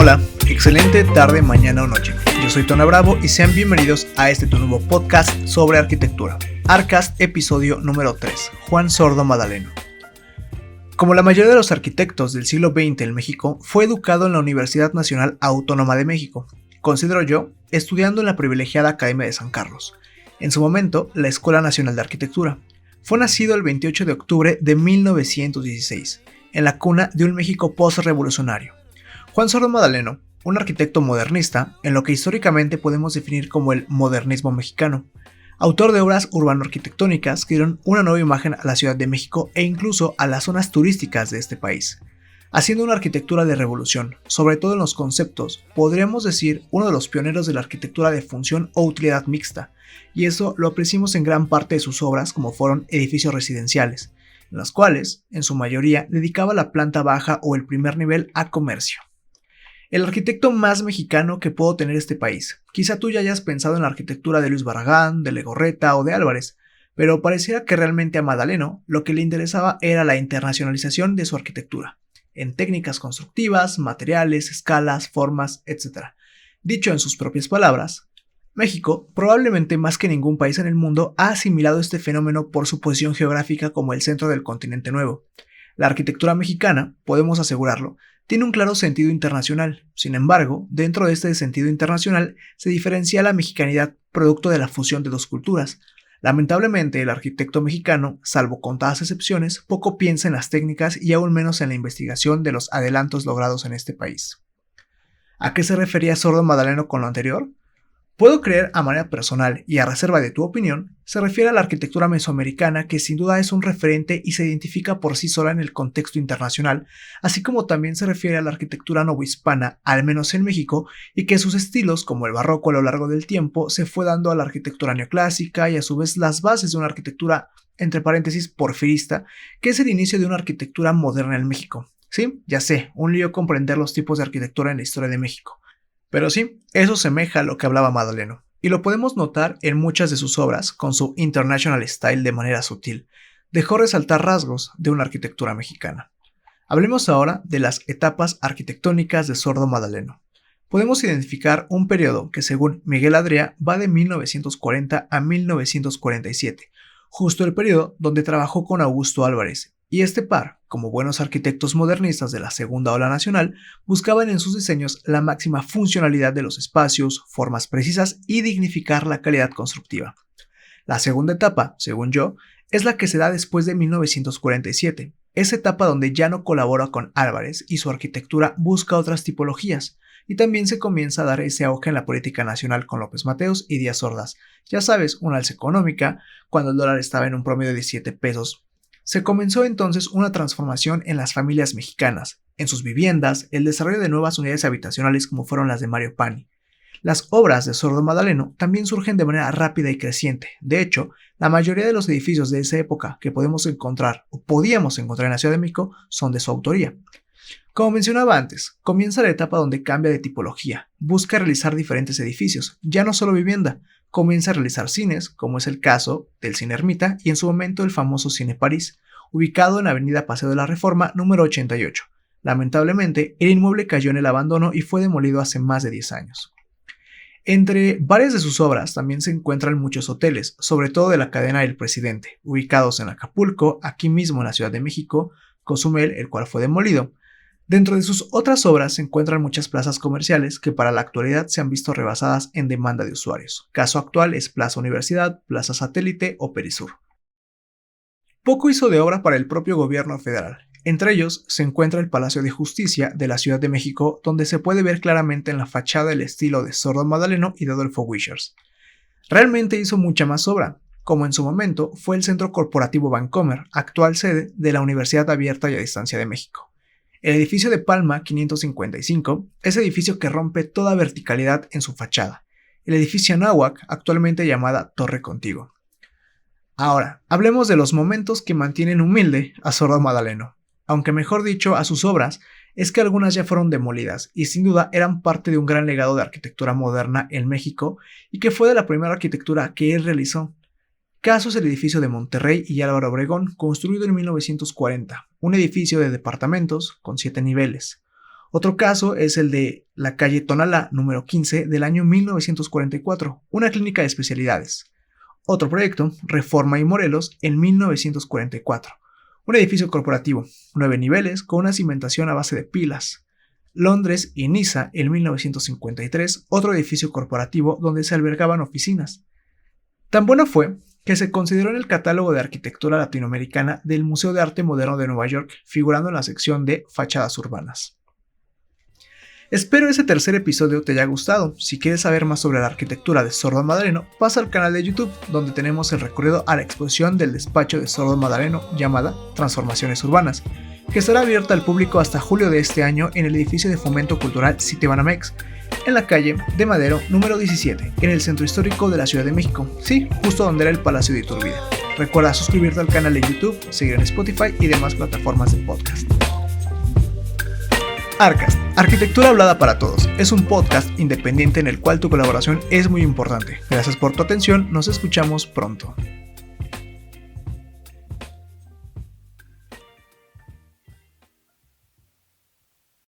Hola, excelente tarde, mañana o noche. Yo soy Tona Bravo y sean bienvenidos a este tu nuevo podcast sobre arquitectura. Arcast, episodio número 3, Juan Sordo Madaleno. Como la mayoría de los arquitectos del siglo XX en México, fue educado en la Universidad Nacional Autónoma de México, considero yo, estudiando en la privilegiada Academia de San Carlos, en su momento la Escuela Nacional de Arquitectura. Fue nacido el 28 de octubre de 1916, en la cuna de un México post-revolucionario. Juan Sordo Madaleno, un arquitecto modernista, en lo que históricamente podemos definir como el modernismo mexicano, autor de obras urbano-arquitectónicas que dieron una nueva imagen a la Ciudad de México e incluso a las zonas turísticas de este país. Haciendo una arquitectura de revolución, sobre todo en los conceptos, podríamos decir uno de los pioneros de la arquitectura de función o utilidad mixta, y eso lo apreciamos en gran parte de sus obras como fueron edificios residenciales, en los cuales, en su mayoría, dedicaba la planta baja o el primer nivel a comercio. El arquitecto más mexicano que pudo tener este país. Quizá tú ya hayas pensado en la arquitectura de Luis Barragán, de Legorreta o de Álvarez, pero pareciera que realmente a Madaleno lo que le interesaba era la internacionalización de su arquitectura, en técnicas constructivas, materiales, escalas, formas, etc. Dicho en sus propias palabras, México, probablemente más que ningún país en el mundo, ha asimilado este fenómeno por su posición geográfica como el centro del continente nuevo. La arquitectura mexicana, podemos asegurarlo, tiene un claro sentido internacional. Sin embargo, dentro de este sentido internacional se diferencia la mexicanidad producto de la fusión de dos culturas. Lamentablemente, el arquitecto mexicano, salvo contadas excepciones, poco piensa en las técnicas y aún menos en la investigación de los adelantos logrados en este país. ¿A qué se refería Sordo Madaleno con lo anterior? Puedo creer a manera personal y a reserva de tu opinión, se refiere a la arquitectura mesoamericana que sin duda es un referente y se identifica por sí sola en el contexto internacional, así como también se refiere a la arquitectura novohispana, al menos en México, y que sus estilos, como el barroco a lo largo del tiempo, se fue dando a la arquitectura neoclásica y a su vez las bases de una arquitectura, entre paréntesis, porfirista, que es el inicio de una arquitectura moderna en México. Sí, ya sé, un lío comprender los tipos de arquitectura en la historia de México. Pero sí, eso semeja a lo que hablaba Madaleno, y lo podemos notar en muchas de sus obras, con su International Style de manera sutil, dejó resaltar rasgos de una arquitectura mexicana. Hablemos ahora de las etapas arquitectónicas de Sordo Madaleno. Podemos identificar un periodo que según Miguel Adrià va de 1940 a 1947, justo el periodo donde trabajó con Augusto Álvarez, y este par, como buenos arquitectos modernistas de la segunda ola nacional, buscaban en sus diseños la máxima funcionalidad de los espacios, formas precisas y dignificar la calidad constructiva. La segunda etapa, según yo, es la que se da después de 1947, esa etapa donde ya no colabora con Álvarez y su arquitectura busca otras tipologías, y también se comienza a dar ese auge en la política nacional con López Mateos y Díaz Ordaz. Ya sabes, una alza económica, cuando el dólar estaba en un promedio de 7 pesos. Se comenzó entonces una transformación en las familias mexicanas, en sus viviendas, el desarrollo de nuevas unidades habitacionales como fueron las de Mario Pani. Las obras de Sordo Madaleno también surgen de manera rápida y creciente. De hecho, la mayoría de los edificios de esa época que podemos encontrar o podíamos encontrar en la Ciudad de México son de su autoría. Como mencionaba antes, comienza la etapa donde cambia de tipología, busca realizar diferentes edificios, ya no solo vivienda, comienza a realizar cines, como es el caso del Cine Ermita y en su momento el famoso Cine París, ubicado en la avenida Paseo de la Reforma número 88. Lamentablemente, el inmueble cayó en el abandono y fue demolido hace más de 10 años. Entre varias de sus obras también se encuentran muchos hoteles, sobre todo de la cadena El Presidente, ubicados en Acapulco, aquí mismo en la Ciudad de México, Cozumel, el cual fue demolido. Dentro de sus otras obras se encuentran muchas plazas comerciales que para la actualidad se han visto rebasadas en demanda de usuarios. Caso actual es Plaza Universidad, Plaza Satélite o Perisur. Poco hizo de obra para el propio gobierno federal. Entre ellos se encuentra el Palacio de Justicia de la Ciudad de México, donde se puede ver claramente en la fachada el estilo de Sordo Madaleno y de Adolfo Wishers. Realmente hizo mucha más obra, como en su momento fue el Centro Corporativo Vancomer, actual sede de la Universidad Abierta y a Distancia de México. El edificio de Palma 555 es edificio que rompe toda verticalidad en su fachada. El edificio Anáhuac, actualmente llamada Torre Contigo. Ahora, hablemos de los momentos que mantienen humilde a Sordo Madaleno. Aunque mejor dicho a sus obras, es que algunas ya fueron demolidas y sin duda eran parte de un gran legado de arquitectura moderna en México y que fue de la primera arquitectura que él realizó. Caso es el edificio de Monterrey y Álvaro Obregón, construido en 1940, un edificio de departamentos con 7 niveles. Otro caso es el de la calle Tonalá, número 15, del año 1944, una clínica de especialidades. Otro proyecto, Reforma y Morelos, en 1944, un edificio corporativo, 9 niveles, con una cimentación a base de pilas. Londres y Niza, en 1953, otro edificio corporativo donde se albergaban oficinas. Tan bueno fue que se consideró en el catálogo de arquitectura latinoamericana del Museo de Arte Moderno de Nueva York, figurando en la sección de fachadas urbanas. Espero ese tercer episodio te haya gustado. Si quieres saber más sobre la arquitectura de Sordo Madaleno, pasa al canal de YouTube, donde tenemos el recorrido a la exposición del despacho de Sordo Madaleno llamada Transformaciones Urbanas, que estará abierta al público hasta julio de este año en el edificio de Fomento Cultural Citibanamex, en la calle de Madero número 17, en el centro histórico de la Ciudad de México, sí, justo donde era el Palacio de Iturbide. Recuerda suscribirte al canal de YouTube, seguir en Spotify y demás plataformas de podcast. Arcast, Arquitectura Hablada para Todos, es un podcast independiente en el cual tu colaboración es muy importante. Gracias por tu atención, nos escuchamos pronto.